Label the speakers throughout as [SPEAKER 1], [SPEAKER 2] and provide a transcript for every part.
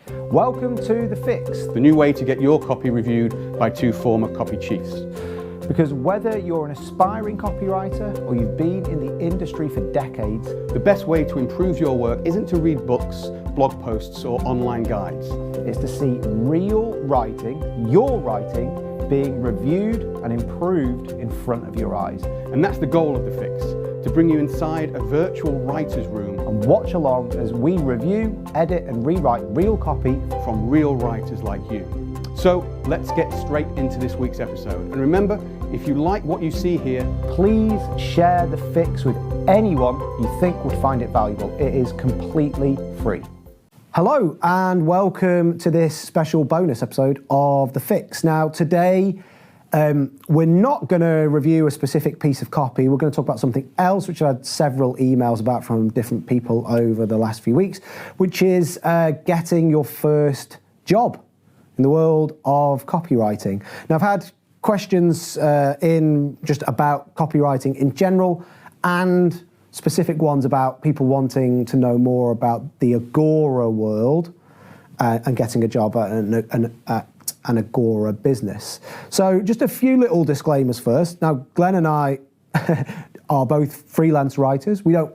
[SPEAKER 1] Welcome to The Fix,
[SPEAKER 2] the new way to get your copy reviewed by two former copy chiefs.
[SPEAKER 1] because whether you're an aspiring copywriter or you've been in the industry for decades,
[SPEAKER 2] The best way to improve your work isn't to read books, blog posts, or online guides.
[SPEAKER 1] it's to see real writing, your writing, being reviewed and improved in front of your eyes.
[SPEAKER 2] And that's the goal of The Fix, to bring you inside a virtual writer's room
[SPEAKER 1] And watch along as we review, edit and rewrite real copy.
[SPEAKER 2] from real writers like you. So let's get straight into this week's episode. And remember, if you like what you see here,
[SPEAKER 1] Please share The Fix with anyone you think would find it valuable. It is completely free. Hello and welcome to this special bonus episode of The Fix. Now today, we're not going to review a specific piece of copy. We're going to talk about something else, which I had several emails about from different people over the last few weeks, which is getting your first job in the world of copywriting. Now, I've had questions in just about copywriting in general and specific ones about people wanting to know more about the Agora world and getting a job at an Agora business. So just a few little disclaimers first. Now, Glenn and I are both freelance writers. We don't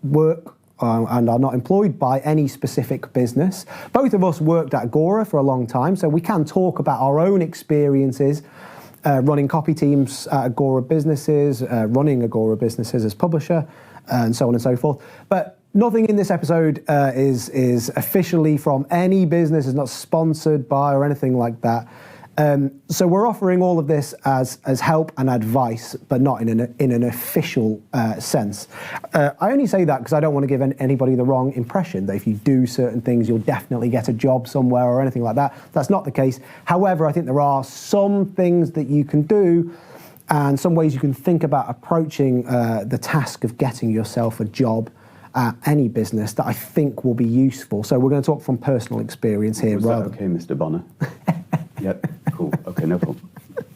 [SPEAKER 1] work and are not employed by any specific business. Both of us worked at Agora for a long time, so we can talk about our own experiences running copy teams at Agora businesses, running Agora businesses as publisher, and so on and so forth. But nothing in this episode is officially from any business, is not sponsored by or anything like that. So we're offering all of this as help and advice, but not in an official sense. I only say that because I don't want to give anybody the wrong impression that if you do certain things, you'll definitely get a job somewhere or anything like that. That's not the case. However, I think there are some things that you can do and some ways you can think about approaching the task of getting yourself a job at any business that I think will be useful. So we're going to talk from personal experience here.
[SPEAKER 2] is that okay, Mr. Bonner? Yep, cool. Okay, no problem.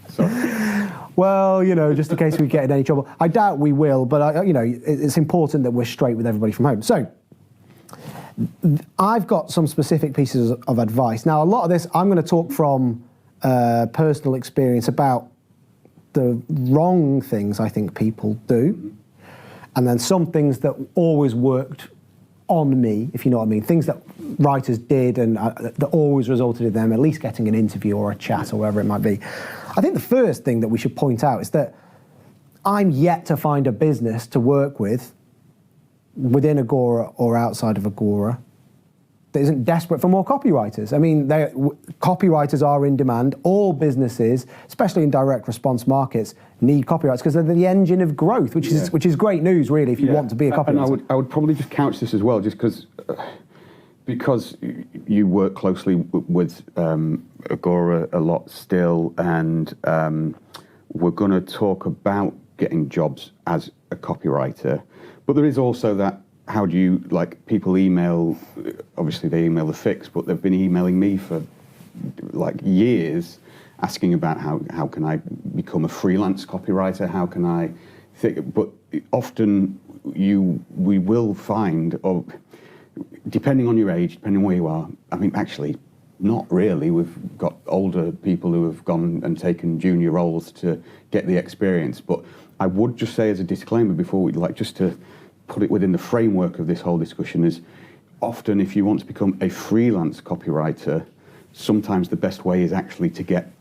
[SPEAKER 2] Sorry.
[SPEAKER 1] Well, just in case we get in any trouble. I doubt we will, but it's important that we're straight with everybody from home. So I've got some specific pieces of advice. Now, a lot of this, I'm going to talk from personal experience about the wrong things I think people do, and then some things that always worked on me, if you know what I mean, things that writers did and that always resulted in them at least getting an interview or a chat or whatever it might be. I think the first thing that we should point out is that I'm yet to find a business to work with within Agora or outside of Agora that isn't desperate for more copywriters. I mean, copywriters are in demand. All businesses, especially in direct response markets, need copywriters because they're the engine of growth, which is great news, really, if you want to be a copywriter.
[SPEAKER 2] And I would probably just couch this as well, just because you work closely with Agora a lot still, and we're going to talk about getting jobs as a copywriter. But there is also that, how do you, people email, obviously they email The Fix, but they've been emailing me for years asking about how can I become a freelance copywriter, how can I think, but often we will find, or depending on your age, depending on where you are, I mean, actually, not really. We've got older people who have gone and taken junior roles to get the experience, but I would just say as a disclaimer before we just to put it within the framework of this whole discussion is often if you want to become a freelance copywriter, sometimes the best way is actually to get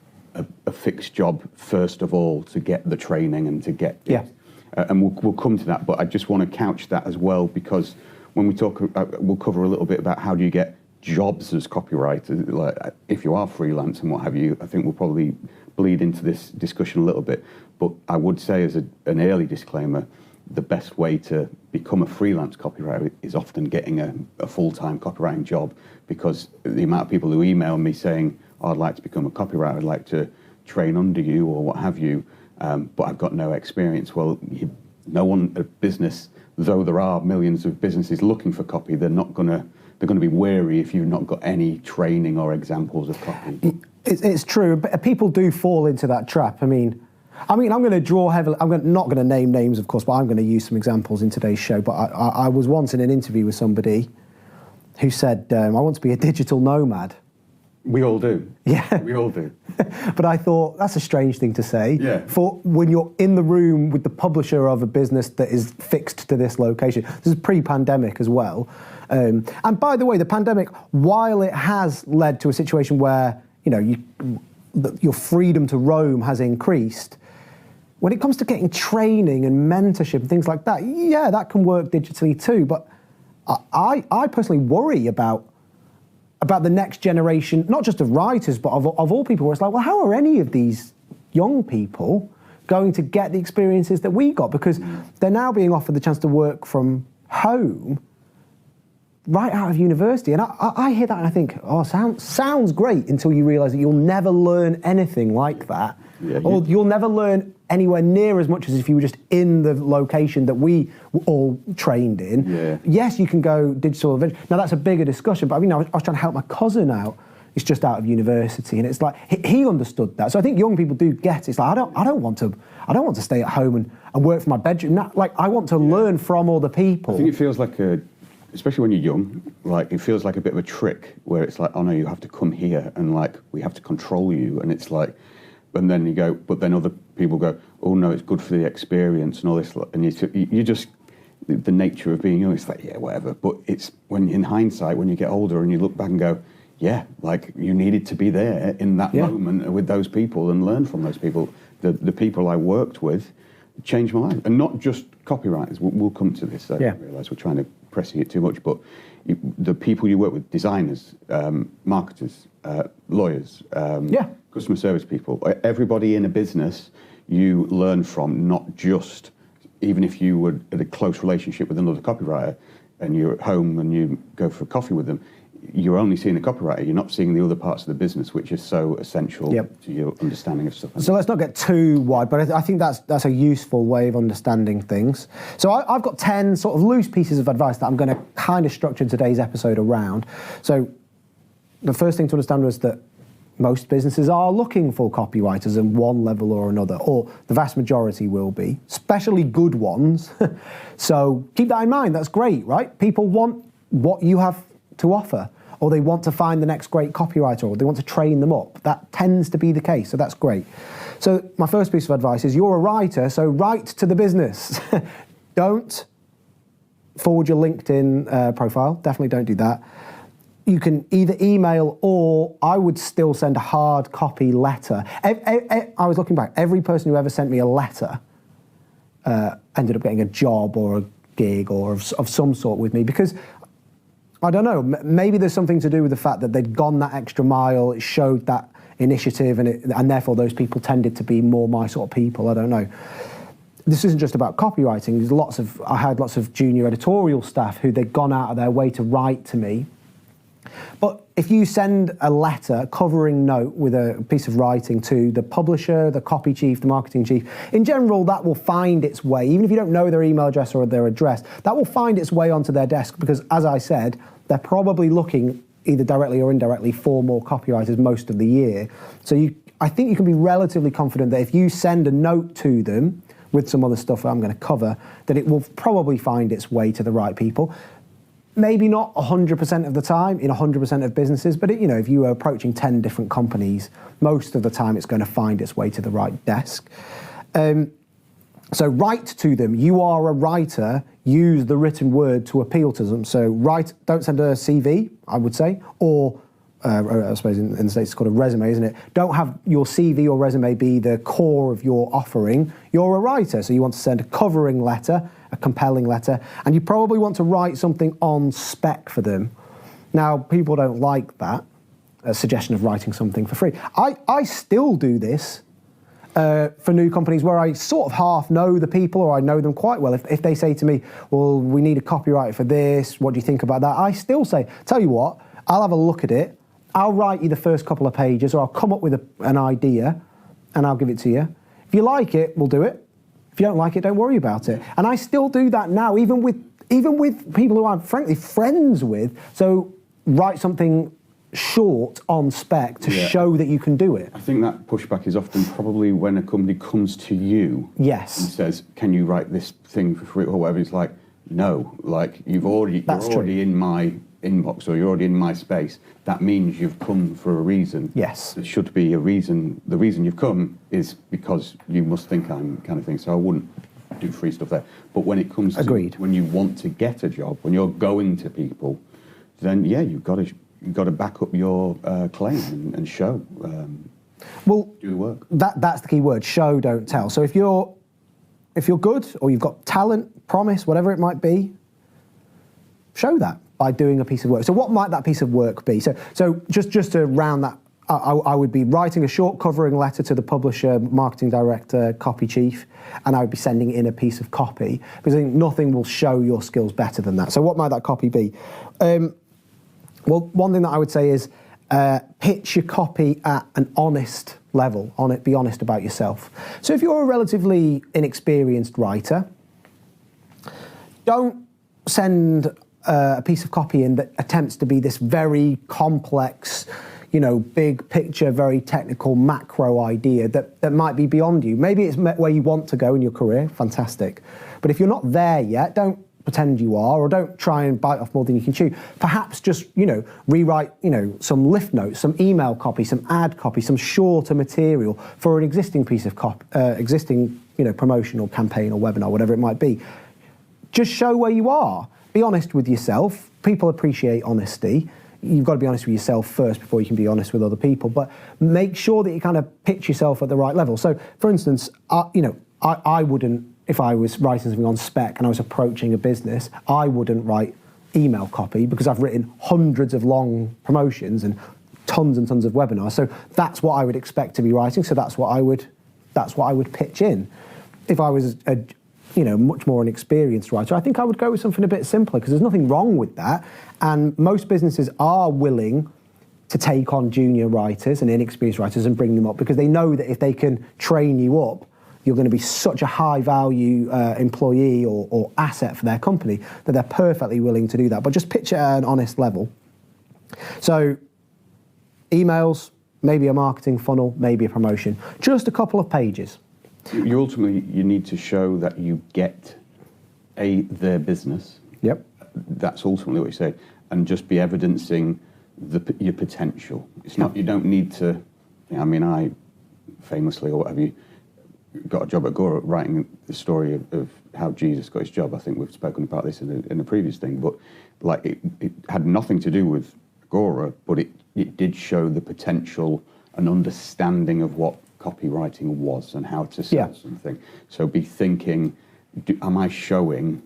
[SPEAKER 2] a fixed job first of all, to get the training and to get it. And we'll come to that, but I just want to couch that as well, because when we talk, we'll cover a little bit about how do you get jobs as copywriters, if you are freelance and what have you. I think we'll probably bleed into this discussion a little bit, but I would say as an early disclaimer, the best way to become a freelance copywriter is often getting a full-time copywriting job, because the amount of people who email me saying, oh, I'd like to become a copywriter, I'd like to train under you or what have you, but I've got no experience. Well, no one at business, though there are millions of businesses looking for copy, they're going to be wary if you've not got any training or examples of copy.
[SPEAKER 1] It's true, but people do fall into that trap. I mean, I'm going to draw heavily. Not going to name names, of course, but I'm going to use some examples in today's show. But I was once in an interview with somebody who said, I want to be a digital nomad.
[SPEAKER 2] We all do.
[SPEAKER 1] Yeah.
[SPEAKER 2] We all do.
[SPEAKER 1] But I thought, that's a strange thing to say.
[SPEAKER 2] Yeah.
[SPEAKER 1] For when you're in the room with the publisher of a business that is fixed to this location. This is pre-pandemic as well. And by the way, the pandemic, while it has led to a situation where, your freedom to roam has increased, when it comes to getting training and mentorship and things like that, yeah, that can work digitally too. But I personally worry about the next generation, not just of writers, but of all people, where it's like, well, how are any of these young people going to get the experiences that we got? Because they're now being offered the chance to work from home right out of university. And I hear that and I think, oh, sounds great, until you realise that you'll never learn anything like that. Yeah, or you'll never learn anywhere near as much as if you were just in the location that we all trained in.
[SPEAKER 2] Yeah.
[SPEAKER 1] Yes, you can go digital eventually. Now, that's a bigger discussion, but I was trying to help my cousin out. He's just out of university, and it's like he understood that. So I think young people do get it. It's like, I don't want to stay at home and work from my bedroom. Like, I want to learn from other people.
[SPEAKER 2] I think it feels like especially when you're young, like it feels like a bit of a trick where it's like, oh no, you have to come here and like we have to control you, and it's like, and then you go, but then other people go, oh no, it's good for the experience and all this, and you just, the nature of being young, it's like, yeah, whatever. But it's when in hindsight, when you get older and you look back and go, yeah, like you needed to be there in that moment with those people and learn from those people. The people I worked with changed my life, and not just copywriters. We'll come to this. I realise we're trying to pressing it too much, but the people you work with, designers, marketers, lawyers, customer service people, everybody in a business you learn from, not just, even if you were in a close relationship with another copywriter and you're at home and you go for a coffee with them, you're only seeing the copywriter, you're not seeing the other parts of the business, which is so essential to your understanding of stuff.
[SPEAKER 1] So let's not get too wide, but I think that's a useful way of understanding things. So I've got 10 sort of loose pieces of advice that I'm going to kind of structure today's episode around. So the first thing to understand was that most businesses are looking for copywriters in one level or another, or the vast majority will be, especially good ones. So keep that in mind. That's great, right? People want what you have to offer, or they want to find the next great copywriter, or they want to train them up. That tends to be the case, so that's great. So my first piece of advice is, you're a writer, so write to the business. Don't forward your LinkedIn profile. Definitely don't do that. You can either email, or I would still send a hard copy letter. I was looking back, every person who ever sent me a letter ended up getting a job or a gig or of some sort with me, because I don't know, maybe there's something to do with the fact that they'd gone that extra mile, it showed that initiative, and therefore those people tended to be more my sort of people. I don't know. This isn't just about copywriting. I had lots of junior editorial staff who they'd gone out of their way to write to me. But if you send a letter, a covering note with a piece of writing to the publisher, the copy chief, the marketing chief, in general, that will find its way, even if you don't know their email address or their address, that will find its way onto their desk, because, as I said, they're probably looking either directly or indirectly for more copywriters most of the year. So I think you can be relatively confident that if you send a note to them with some other stuff I'm going to cover, that it will probably find its way to the right people. Maybe not 100% of the time in 100% of businesses, but if you are approaching 10 different companies, most of the time it's going to find its way to the right desk. So write to them. You are a writer. Use the written word to appeal to them. So don't send a CV, I would say, or I suppose in the States it's called a resume, isn't it? Don't have your CV or resume be the core of your offering. You're a writer, so you want to send a covering letter, a compelling letter, and you probably want to write something on spec for them. Now, people don't like that, a suggestion of writing something for free. I still do this for new companies where I sort of half know the people, or I know them quite well. If they say to me, well, we need a copywriter for this, what do you think about that? I still say, tell you what, I'll have a look at it. I'll write you the first couple of pages, or I'll come up with an idea and I'll give it to you. If you like it, we'll do it. If you don't like it, don't worry about it. And I still do that now, even with people who I'm frankly friends with. So write something short on spec to show that you can do it.
[SPEAKER 2] I think that pushback is often probably when a company comes to you and says, can you write this thing for free or whatever. It's like, no, like you're already in my inbox or you're already in my space, that means you've come for a reason.
[SPEAKER 1] Yes.
[SPEAKER 2] There should be a reason. The reason you've come is because you must think I'm kind of thing. So I wouldn't do free stuff there. But when it comes to when you want to get a job, when you're going to people, then yeah, you've got to back up your claim and show. Do the work.
[SPEAKER 1] That's the key word: show, don't tell. So if you're good or you've got talent, promise, whatever it might be, show that by doing a piece of work. So what might that piece of work be? So just to round that, I would be writing a short covering letter to the publisher, marketing director, copy chief, and I would be sending in a piece of copy, because I think nothing will show your skills better than that. So what might that copy be? Well, one thing that I would say is pitch your copy at an honest level. Be honest about yourself. So if you're a relatively inexperienced writer, don't send a piece of copy in that attempts to be this very complex, big picture, very technical macro idea that might be beyond you. Maybe it's where you want to go in your career, fantastic. But if you're not there yet, don't pretend you are, or don't try and bite off more than you can chew. Perhaps just, rewrite, some lift notes, some email copy, some ad copy, some shorter material for an existing piece of promotional campaign or webinar, whatever it might be. Just show where you are. Be honest with yourself. People appreciate honesty. You've got to be honest with yourself first before you can be honest with other people. But make sure that you kind of pitch yourself at the right level. So, for instance, I wouldn't, if I was writing something on spec and I was approaching a business, I wouldn't write email copy, because I've written hundreds of long promotions and tons of webinars. So that's what I would expect to be writing. So that's what I would pitch in. If I was a much more an experienced writer, I think I would go with something a bit simpler, because there's nothing wrong with that. And most businesses are willing to take on junior writers and inexperienced writers and bring them up, because they know that if they can train you up, you're going to be such a high value employee or asset for their company that they're perfectly willing to do that. But just pitch it at an honest level. So emails, maybe a marketing funnel, maybe a promotion, just a couple of pages.
[SPEAKER 2] You ultimately need to show that you get their business.
[SPEAKER 1] Yep.
[SPEAKER 2] That's ultimately what you say, and just be evidencing your potential. It's not. You don't need to. I famously, or what have you, got a job at Agora writing the story of how Jesus got his job. I think we've spoken about this in a previous thing, but it had nothing to do with Agora, but it did show the potential and understanding of what copywriting was and how to sell something. So be thinking, am I showing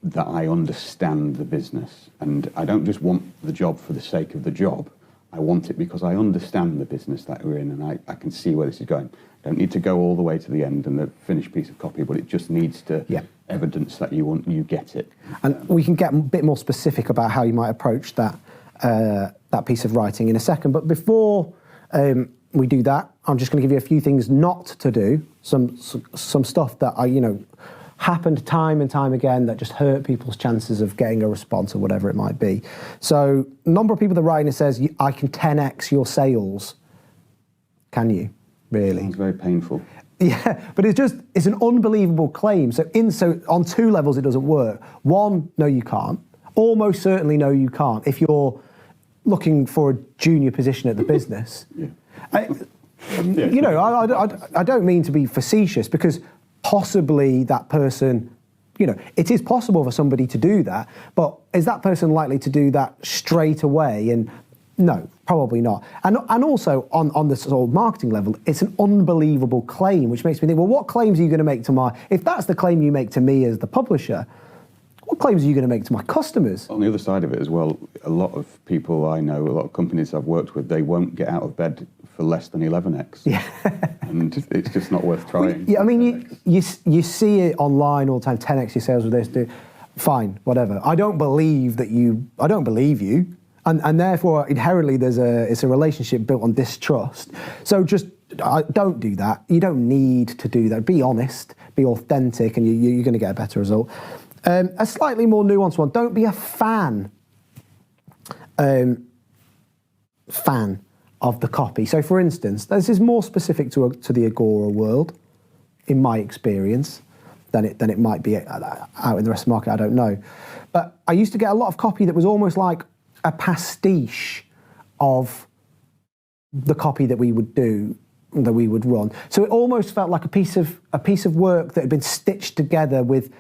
[SPEAKER 2] that I understand the business? And I don't just want the job for the sake of the job. I want it because I understand the business that we're in, and I can see where this is going. I don't need to go all the way to the end and the finished piece of copy, but it just needs to evidence that you get it.
[SPEAKER 1] And we can get a bit more specific about how you might approach that piece of writing in a second. But before we do that, I'm just going to give you a few things not to do. Some stuff that happened time and time again that just hurt people's chances of getting a response or whatever it might be. So, a number of people that write in it says, I can 10x your sales. Can you? Really?
[SPEAKER 2] It's very painful.
[SPEAKER 1] Yeah, but it's an unbelievable claim. So on two levels, it doesn't work. One, no, you can't. Almost certainly, no, you can't. If you're looking for a junior position at the business.
[SPEAKER 2] Yeah.
[SPEAKER 1] I don't mean to be facetious, because possibly that person, it is possible for somebody to do that, but is that person likely to do that straight away? And no, probably not. And also on the sort of marketing level, it's an unbelievable claim, which makes me think, well, what claims are you going to make to if that's the claim you make to me as the publisher, what claims are you going to make to my customers?
[SPEAKER 2] On the other side of it as well, a lot of people I know, a lot of companies I've worked with, they won't get out of bed for less than 11x.
[SPEAKER 1] Yeah.
[SPEAKER 2] And it's just not worth trying.
[SPEAKER 1] Yeah, I mean, you see it online all the time, 10x your sales with this, fine, whatever. I don't believe you. And therefore, inherently, it's a relationship built on distrust. So just don't do that. You don't need to do that. Be honest, be authentic, and you're going to get a better result. A slightly more nuanced one, don't be a fan of the copy. So for instance, this is more specific to the Agora world, in my experience, than it might be out in the rest of the market, I don't know. But I used to get a lot of copy that was almost like a pastiche of the copy that we would do, that we would run. So it almost felt like a piece of work that had been stitched together with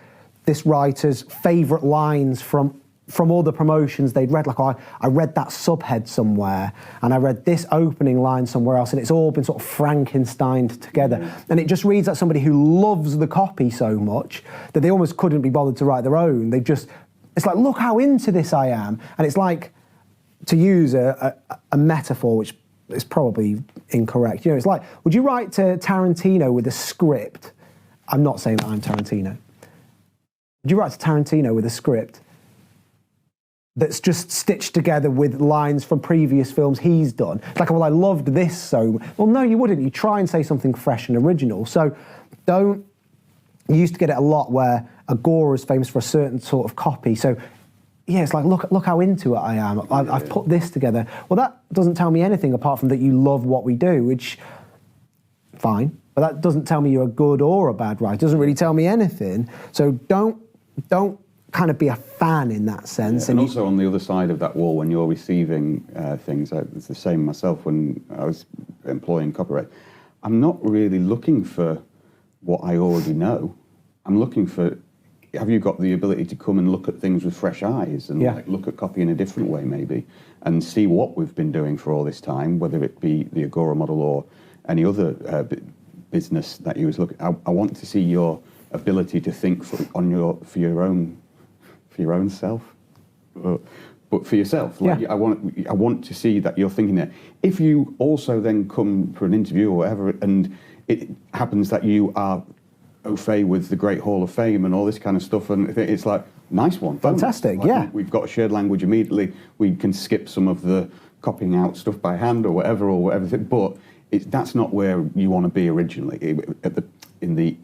[SPEAKER 1] this writer's favourite lines from all the promotions they'd read. Like, I read that subhead somewhere, and I read this opening line somewhere else, and it's all been sort of Frankensteined together. And it just reads like somebody who loves the copy so much that they almost couldn't be bothered to write their own. It's like, look how into this I am. And it's like, to use a metaphor, which is probably incorrect. It's like, would you write to Tarantino with a script? I'm not saying that I'm Tarantino. Would you write to Tarantino with a script that's just stitched together with lines from previous films he's done? It's like, well, I loved this so... Well, no, you wouldn't. You try and say something fresh and original. So you used to get it a lot where Agora is famous for a certain sort of copy. So yeah, it's like, look how into it I am. I've put this together. Well, that doesn't tell me anything apart from that you love what we do, which, fine. But that doesn't tell me you're a good or a bad writer. It doesn't really tell me anything. So don't kind of be a fan in that sense.
[SPEAKER 2] Yeah, and also on the other side of that wall, when you're receiving things, it's the same myself when I was employing copyright. I'm not really looking for what I already know. I'm looking for, have you got the ability to come and look at things with fresh eyes and like look at copy in a different way maybe, and see what we've been doing for all this time, whether it be the Agora model or any other business that you was looking. I want to see your ability to think for your own self, but for yourself. Like, I want to see that you're thinking that. If you also then come for an interview or whatever, and it happens that you are au fait with the Great Hall of Fame and all this kind of stuff, and it's like, nice one,
[SPEAKER 1] fantastic,
[SPEAKER 2] like, we've got a shared language immediately. We can skip some of the copying out stuff by hand or whatever, but that's not where you want to be originally. In the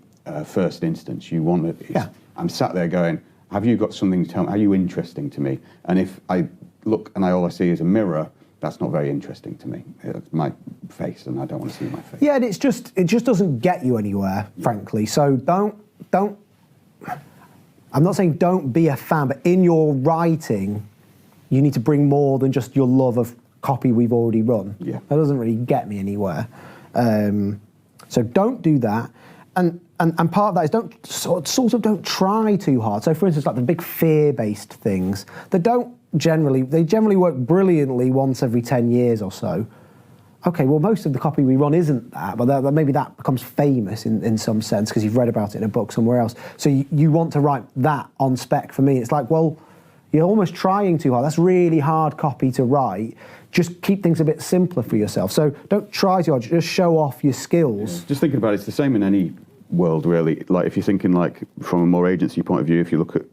[SPEAKER 2] first instance, you want to. I'm sat there going, have you got something to tell me? Are you interesting to me? And if I look and all I see is a mirror, that's not very interesting to me. It's my face, and I don't want to see my face.
[SPEAKER 1] Yeah, and it just doesn't get you anywhere, frankly. So don't. I'm not saying don't be a fan, but in your writing, you need to bring more than just your love of copy we've already run.
[SPEAKER 2] Yeah,
[SPEAKER 1] that doesn't really get me anywhere. So don't do that. And part of that is don't don't try too hard. So for instance, like the big fear-based things, they generally work brilliantly once every 10 years or so. Okay, well, most of the copy we run isn't that, but maybe that becomes famous in some sense because you've read about it in a book somewhere else. So you want to write that on spec for me. It's like, well, you're almost trying too hard. That's really hard copy to write. Just keep things a bit simpler for yourself. So don't try too hard, just show off your skills.
[SPEAKER 2] Yeah. Just thinking about it, it's the same in any world, really. Like if you're thinking like from a more agency point of view, if you look at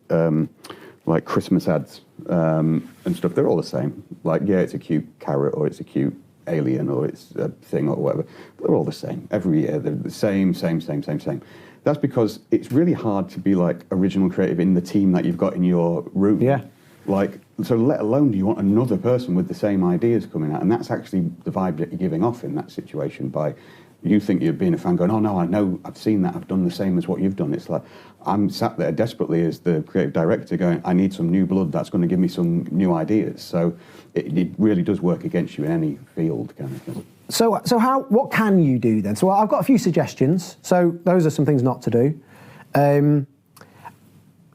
[SPEAKER 2] like Christmas ads and stuff, they're all the same. Like, yeah, it's a cute carrot or it's a cute alien or it's a thing or whatever. They're all the same. Every year, they're the same. That's because it's really hard to be like original creative in the team that you've got in your room.
[SPEAKER 1] Yeah.
[SPEAKER 2] Like, so let alone do you want another person with the same ideas coming out, and that's actually the vibe that you're giving off in that situation by you think you're being a fan going, oh no, I know, I've seen that, I've done the same as what you've done. It's like, I'm sat there desperately as the creative director going, I need some new blood that's going to give me some new ideas. So it really does work against you in any field kind of thing.
[SPEAKER 1] So what can you do then? So I've got a few suggestions. So those are some things not to do.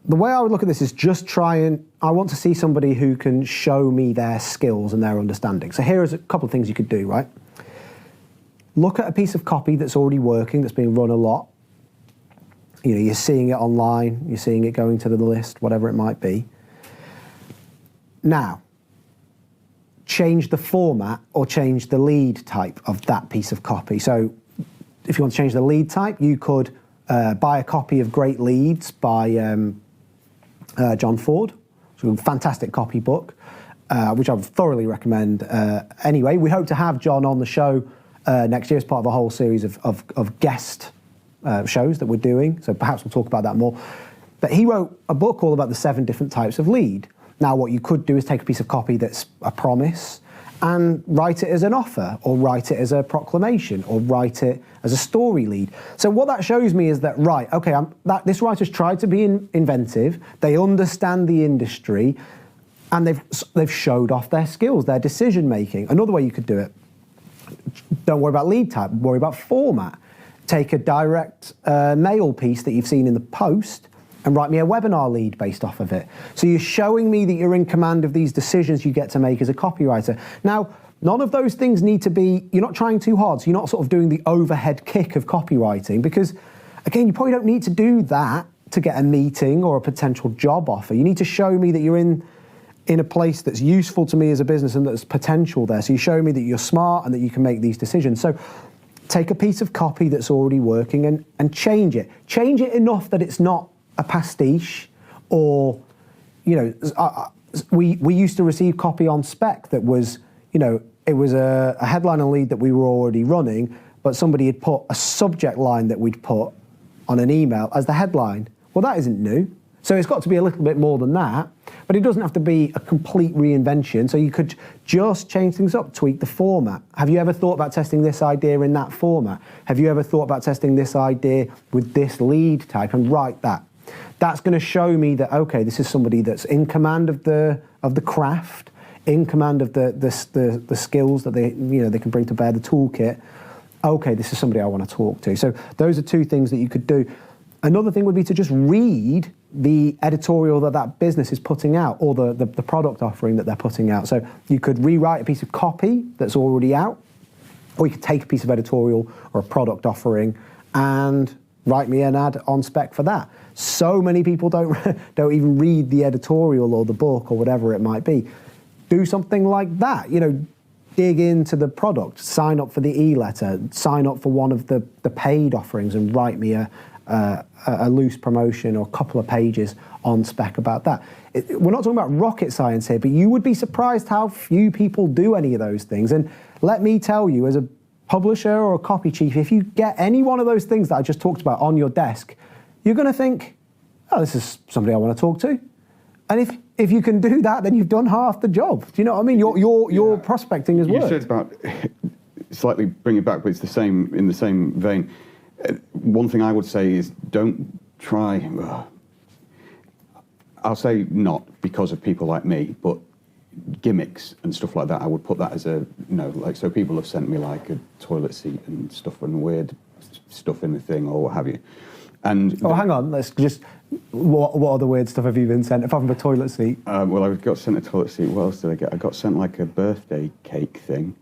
[SPEAKER 1] The way I would look at this is just I want to see somebody who can show me their skills and their understanding. So here is a couple of things you could do, right? Look at a piece of copy that's already working, that's being run a lot. You know, you're seeing it online, you're seeing it going to the list, whatever it might be. Now, change the format or change the lead type of that piece of copy. So if you want to change the lead type, you could buy a copy of Great Leads by John Ford. It's a fantastic copy book, which I would thoroughly recommend. Anyway, we hope to have John on the show next year as part of a whole series of guest shows that we're doing. So perhaps we'll talk about that more. But he wrote a book all about the 7 different types of lead. Now, what you could do is take a piece of copy that's a promise and write it as an offer, or write it as a proclamation, or write it as a story lead. So what that shows me is that, right, okay, this writer's tried to be inventive, they understand the industry, and they've showed off their skills, their decision making. Another way you could do it, don't worry about lead type, worry about format. Take a direct mail piece that you've seen in the post and write me a webinar lead based off of it. So you're showing me that you're in command of these decisions you get to make as a copywriter. Now, none of those things need to be, you're not trying too hard, so you're not sort of doing the overhead kick of copywriting, because again, you probably don't need to do that to get a meeting or a potential job offer. You need to show me that you're in a place that's useful to me as a business and there's potential there. So you show me that you're smart and that you can make these decisions. So take a piece of copy that's already working and change it. Change it enough that it's not a pastiche, or, you know, we used to receive copy on spec that was, you know, it was a headline and lead that we were already running, but somebody had put a subject line that we'd put on an email as the headline. Well, that isn't new. So it's got to be a little bit more than that, but it doesn't have to be a complete reinvention. So you could just change things up, tweak the format. Have you ever thought about testing this idea in that format? Have you ever thought about testing this idea with this lead type, and write that? That's going to show me that, okay, this is somebody that's in command of the craft, in command of the skills that they can bring to bear, the toolkit. Okay, this is somebody I want to talk to. So those are two things that you could do. Another thing would be to just read the editorial that business is putting out, or the product offering that they're putting out. So you could rewrite a piece of copy that's already out, or you could take a piece of editorial or a product offering and write me an ad on spec for that. So many people don't even read the editorial or the book or whatever it might be. Do something like that, you know, dig into the product, sign up for the e-letter, sign up for one of the paid offerings and write me a loose promotion or a couple of pages on spec about that. We're not talking about rocket science here, but you would be surprised how few people do any of those things. And let me tell you, as a publisher or a copy chief, if you get any one of those things that I just talked about on your desk, you're going to think, oh, this is somebody I want to talk to. And if you can do that, then you've done half the job. Do you know what I mean? Your prospecting has worked.
[SPEAKER 2] You said about slightly bring it back, but it's the same in the same vein. One thing I would say is don't try. I'll say not because of people like me, but gimmicks and stuff like that. I would put that as a like, so people have sent me like a toilet seat and stuff and weird stuff in the thing or what have you. And
[SPEAKER 1] hang on, let's just. What other weird stuff have you been sent apart from a toilet seat?
[SPEAKER 2] Well, I got sent a toilet seat. What else did I get? I got sent like a birthday cake thing.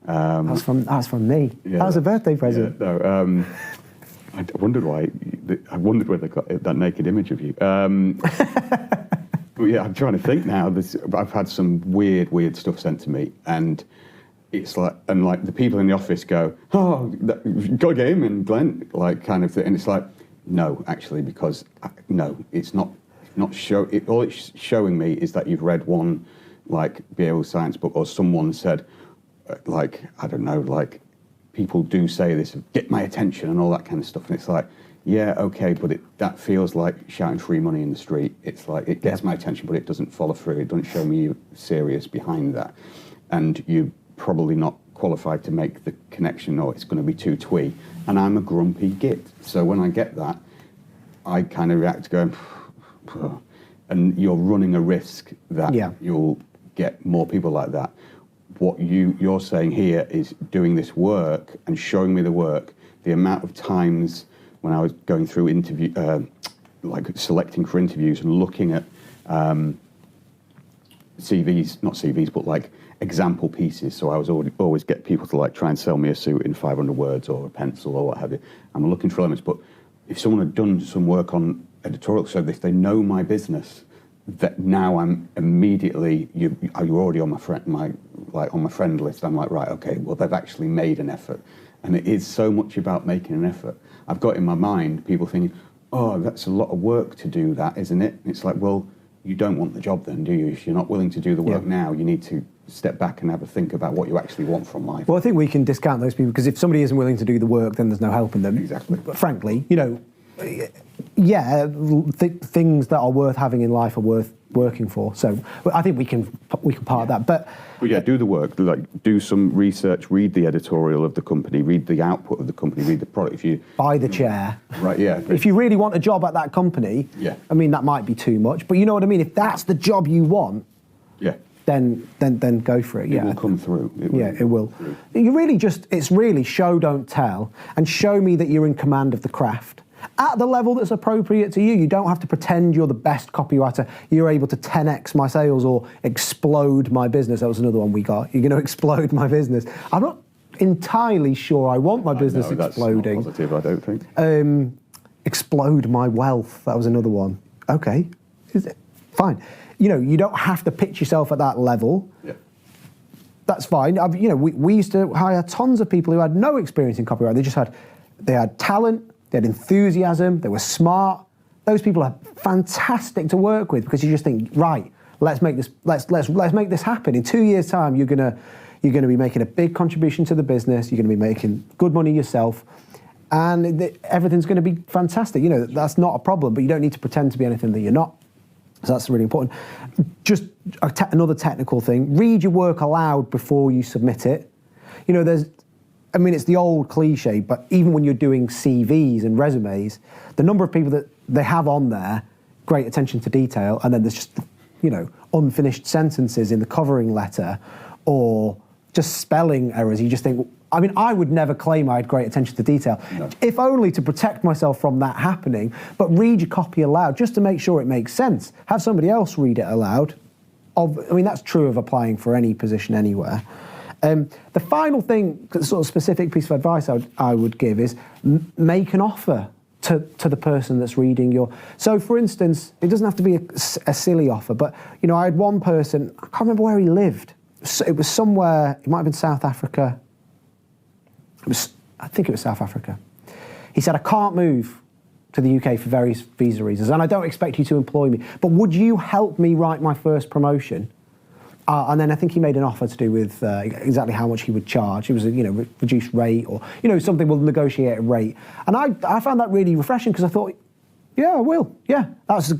[SPEAKER 1] That's from me. Yeah, that was a birthday present.
[SPEAKER 2] Yeah, no, I wondered why. I wondered where they got that naked image of you. Yeah, I'm trying to think now. I've had some weird stuff sent to me, and it's like, the people in the office go, "Oh, you've got to get him in, Glenn," like kind of thing, and it's like, no, actually, because no, it's not show. All it's showing me is that you've read one like behavioral science book, or someone said, like, I don't know, like, people do say this, get my attention and all that kind of stuff, and it's like, yeah, okay, but that feels like shouting free money in the street. It's like, it gets my attention, but it doesn't follow through. It doesn't show me you're serious behind that, and you're probably not qualified to make the connection, or it's going to be too twee. And I'm a grumpy git, so when I get that, I kind of react going, and you're running a risk that you'll get more people like that. What you're saying here is doing this work and showing me the work. The amount of times when I was going through like selecting for interviews and looking at CVs, not CVs, but like example pieces. So I was always get people to like try and sell me a suit in 500 words or a pencil or what have you. I'm looking for elements, but if someone had done some work on editorial, so if they know my business, that now I'm immediately, you're already on my friend list. I'm like, right, okay, well, they've actually made an effort. And it is so much about making an effort. I've got in my mind people thinking, oh, that's a lot of work to do that, isn't it? And it's like, well, you don't want the job then, do you? If you're not willing to do the work now, you need to step back and have a think about what you actually want from life.
[SPEAKER 1] Well, I think we can discount those people, because if somebody isn't willing to do the work, then there's no helping them.
[SPEAKER 2] Exactly.
[SPEAKER 1] But frankly, things that are worth having in life are worth working for. So I think we can part of that. But
[SPEAKER 2] yeah, do the work. Like, do some research. Read the editorial of the company. Read the output of the company. Read the product. If you
[SPEAKER 1] buy the chair,
[SPEAKER 2] right? Yeah.
[SPEAKER 1] If you really want a job at that company, I mean, that might be too much. But you know what I mean. If that's the job you want,
[SPEAKER 2] Yeah.
[SPEAKER 1] then go for it.
[SPEAKER 2] It will come through.
[SPEAKER 1] It will. You really it's really show, don't tell, and show me that you're in command of the craft at the level that's appropriate to you. You don't have to pretend you're the best copywriter. You're able to 10x my sales or explode my business. That was another one we got. You're going to explode my business. I'm not entirely sure I want my business exploding.
[SPEAKER 2] That's not positive, I don't think.
[SPEAKER 1] Explode my wealth. That was another one. Okay, fine. You don't have to pitch yourself at that level.
[SPEAKER 2] Yeah.
[SPEAKER 1] That's fine. We used to hire tons of people who had no experience in copyright. They had talent, they had enthusiasm, they were smart. Those people are fantastic to work with because you just think, right, let's make this happen. In 2 years' time, you're gonna be making a big contribution to the business. You're gonna be making good money yourself, and everything's gonna be fantastic. That's not a problem. But you don't need to pretend to be anything that you're not. So that's really important. Just another technical thing, read your work aloud before you submit it. It's the old cliche, but even when you're doing CVs and resumes, the number of people that they have on there, great attention to detail, and then there's just, unfinished sentences in the covering letter or just spelling errors. You just think, I would never claim I had great attention to detail, if only to protect myself from that happening. But read your copy aloud just to make sure it makes sense. Have somebody else read it aloud. That's true of applying for any position anywhere. The final thing, sort of specific piece of advice I would give is make an offer to the person that's reading your. So, for instance, it doesn't have to be a silly offer, but I had one person. I can't remember where he lived. It was somewhere. It might have been South Africa. I think it was South Africa. He said, I can't move to the UK for various visa reasons, and I don't expect you to employ me, but would you help me write my first promotion? And then I think he made an offer to do with exactly how much he would charge. It was a reduced rate or something. We'll negotiate a rate, and I found that really refreshing because I thought, yeah, I will. Yeah, that's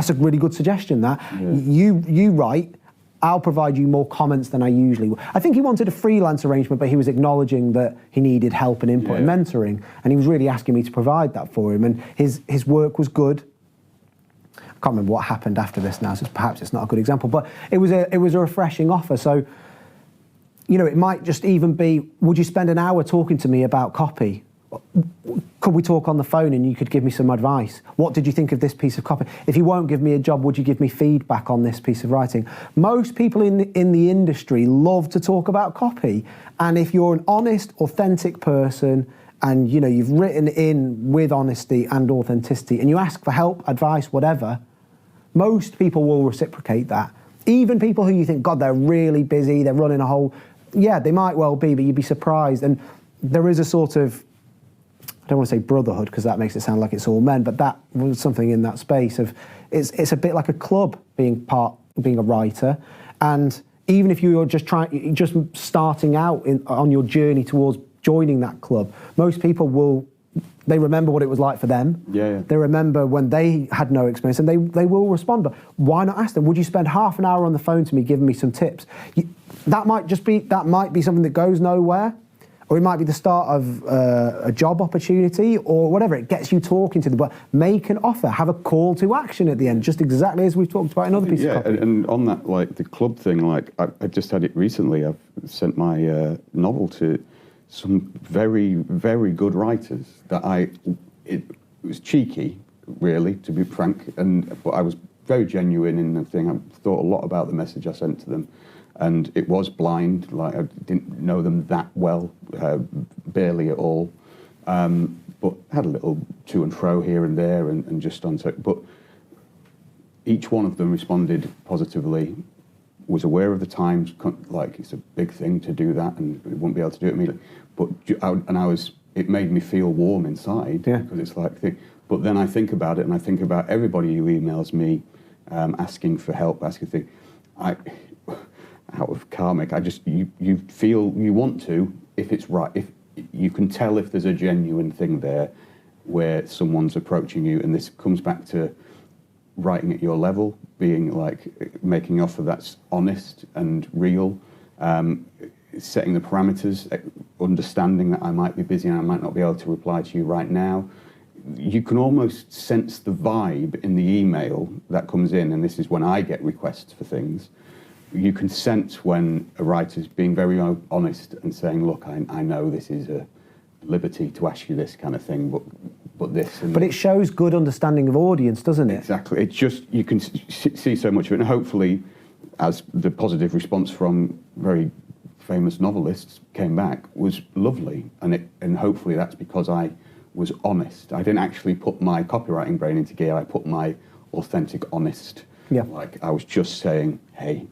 [SPEAKER 1] a really good suggestion. That you write. I'll provide you more comments than I usually would. I think he wanted a freelance arrangement, but he was acknowledging that he needed help and input and mentoring, and he was really asking me to provide that for him. And his work was good. I can't remember what happened after this now, so perhaps it's not a good example, but it was a refreshing offer. So, it might just even be, would you spend an hour talking to me about copy? Could we talk on the phone and you could give me some advice? What did you think of this piece of copy? If you won't give me a job, would you give me feedback on this piece of writing? Most people in the industry love to talk about copy, and if you're an honest, authentic person and you've written in with honesty and authenticity and you ask for help, advice, whatever, most people will reciprocate that. Even people who you think, God, they're really busy, they're running a whole... Yeah, they might well be, but you'd be surprised. And there is a sort of, I don't want to say brotherhood because that makes it sound like it's all men, but that was something in that space of, it's a bit like a club being a writer. And even if you're just starting out on your journey towards joining that club, most people they remember what it was like for them.
[SPEAKER 2] Yeah.
[SPEAKER 1] They remember when they had no experience, and they will respond. But why not ask them? Would you spend half an hour on the phone to me giving me some tips? That might be something that goes nowhere, or it might be the start of a job opportunity or whatever. It gets you talking to them. But make an offer, have a call to action at the end, just exactly as we've talked about in other pieces of copy.
[SPEAKER 2] And on that, the club thing, I just had it recently. I've sent my novel to some very, very good writers that it was cheeky, really, to be frank, but I was very genuine in the thing. I thought a lot about the message I sent to them, and it was blind, I didn't know them that well, barely at all, but had a little to and fro here and there, and just on so, but each one of them responded positively, was aware of the times, it's a big thing to do that, and we wouldn't be able to do it immediately. But it made me feel warm inside, because it's but then I think about it, and I think about everybody who emails me, asking for help, asking things. Out of karmic, you feel you want to, if it's right, if you can tell if there's a genuine thing there, where someone's approaching you, and this comes back to writing at your level, being making an offer that's honest and real, setting the parameters, understanding that I might be busy and I might not be able to reply to you right now. You can almost sense the vibe in the email that comes in, and this is when I get requests for things. you can sense when a writer's being very honest and saying, look, I know this is a liberty to ask you this kind of thing, but this. And
[SPEAKER 1] but it shows good understanding of audience, doesn't it?
[SPEAKER 2] Exactly. It's just, you can see so much of it, and hopefully, as the positive response from very famous novelists came back, was lovely, and hopefully that's because I was honest. I didn't actually put my copywriting brain into gear. I put my authentic, honest.
[SPEAKER 1] Yeah.
[SPEAKER 2] Like I was just saying, hey,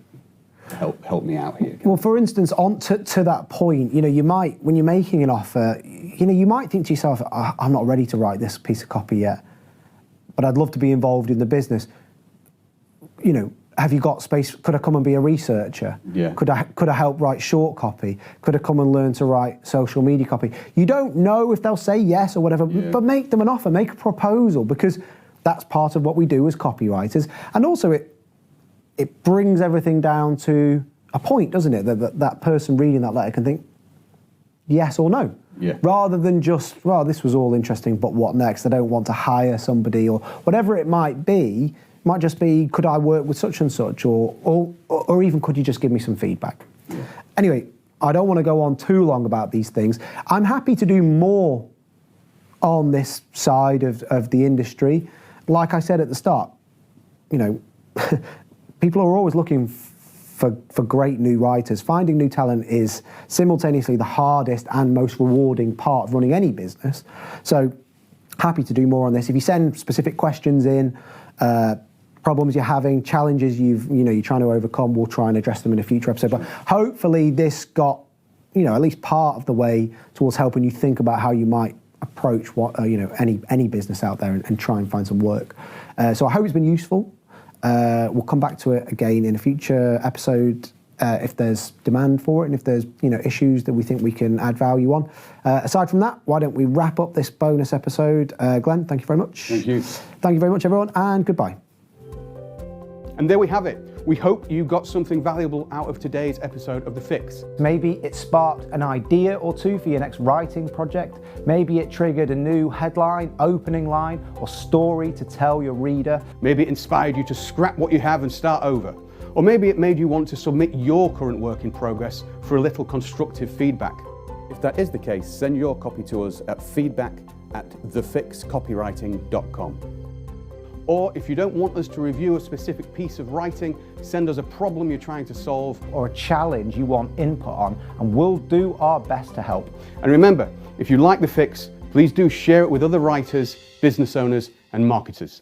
[SPEAKER 2] help me out here.
[SPEAKER 1] Well, for instance, on to that point, you might, when you're making an offer, you might think to yourself, I'm not ready to write this piece of copy yet, but I'd love to be involved in the business. Have you got space? Could I come and be a researcher?
[SPEAKER 2] Yeah.
[SPEAKER 1] Could I help write short copy? Could I come and learn to write social media copy? You don't know if they'll say yes or whatever, but make them an offer, make a proposal, because that's part of what we do as copywriters. And also it brings everything down to a point, doesn't it? That person reading that letter can think yes or no.
[SPEAKER 2] Yeah.
[SPEAKER 1] Rather than just, well, this was all interesting, but what next? I don't want to hire somebody, or whatever it might be. Might just be, could I work with such and such, or even could you just give me some feedback? Yeah. Anyway, I don't want to go on too long about these things. I'm happy to do more on this side of the industry. Like I said at the start, people are always looking for great new writers. Finding new talent is simultaneously the hardest and most rewarding part of running any business. So happy to do more on this. If you send specific questions in, problems you're having, challenges you're trying to overcome, we'll try and address them in a future episode. But hopefully this got, at least part of the way towards helping you think about how you might approach what, any business out there and try and find some work. So I hope it's been useful. We'll come back to it again in a future episode if there's demand for it and if there's issues that we think we can add value on. Aside from that, why don't we wrap up this bonus episode? Glenn, thank you very much.
[SPEAKER 2] Thank you.
[SPEAKER 1] Thank you very much, everyone, and goodbye.
[SPEAKER 2] And there we have it. We hope you got something valuable out of today's episode of The Fix.
[SPEAKER 1] Maybe it sparked an idea or two for your next writing project. Maybe it triggered a new headline, opening line, or story to tell your reader.
[SPEAKER 2] Maybe it inspired you to scrap what you have and start over. Or maybe it made you want to submit your current work in progress for a little constructive feedback. If that is the case, send your copy to us at feedback@thefixcopywriting.com. Or if you don't want us to review a specific piece of writing, send us a problem you're trying to solve
[SPEAKER 1] or a challenge you want input on, and we'll do our best to help.
[SPEAKER 2] And remember, if you like The Fix, please do share it with other writers, business owners, and marketers.